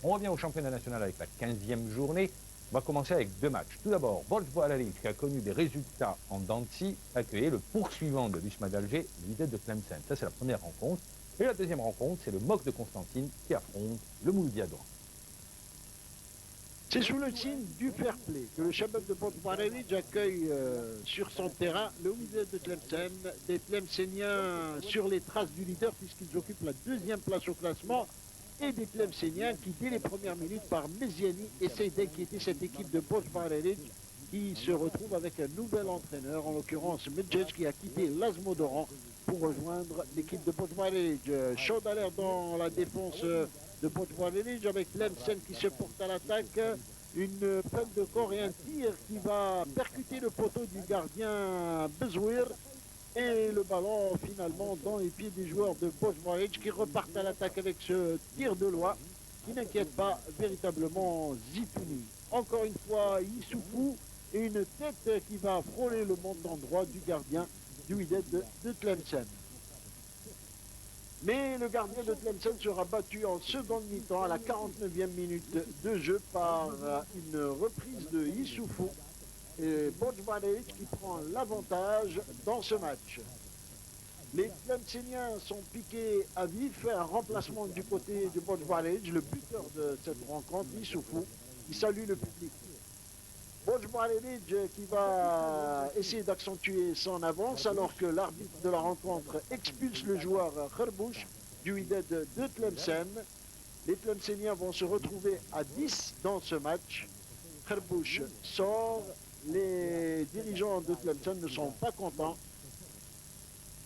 On revient au championnat national avec la 15e journée. On va commencer avec deux matchs. Tout d'abord, Bolsboalaric, qui a connu des résultats en dents de scie, accueillait le poursuivant de l'USMA d'Alger, l'idée de Tlemcen. Ça, c'est la première rencontre. Et la deuxième rencontre, c'est le MOC de Constantine qui affronte le Mouloudia d'Oran. C'est sous le signe du fair play que le Shabab de Bolsboalaric accueille sur son terrain le Wydad de Tlemcen, des Tlemceniens sur les traces du leader puisqu'ils occupent la deuxième place au classement, et des Tlemceniens qui, dès les premières minutes, par Meziani, essayent d'inquiéter cette équipe de Bolsboalaric qui se retrouve avec un nouvel entraîneur, en l'occurrence Medjej, qui a quitté l'Azmo d'Oran pour rejoindre l'équipe de Bolsboalaric. Chaud d'alerte dans la défense de Bolsboalaric avec Tlemcen qui se porte à l'attaque. Une peine de corps et un tir qui va percuter le poteau du gardien Bezouir. Et le ballon finalement dans les pieds des joueurs de Bolsboalaric qui repartent à l'attaque avec ce tir de loi qui n'inquiète pas véritablement Zitouni. Encore une fois, Issoufou et une tête qui va frôler le montant droit du gardien du Wydad de Tlemcen. Mais le gardien de Tlemcen sera battu en seconde mi-temps à la 49e minute de jeu par une reprise de Issoufou. Et Bolsboalaric qui prend l'avantage dans ce match. Les Tlemceniens sont piqués à vif, un remplacement du côté de Bolsboalaric, le buteur de cette rencontre, Issoufou, qui salue le public. Bolsboalaric qui va essayer d'accentuer son avance alors que l'arbitre de la rencontre expulse le joueur Kharbouch du Wydad de Tlemcen. Les Tlemceniens vont se retrouver à 10 dans ce match. Kharbouch sort. Les dirigeants de Tlemcen ne sont pas contents.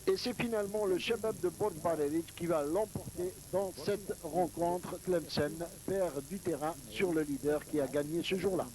Et c'est finalement le Shabab de Bolsboalaric qui va l'emporter dans cette rencontre. Tlemcen perd du terrain sur le leader qui a gagné ce jour-là.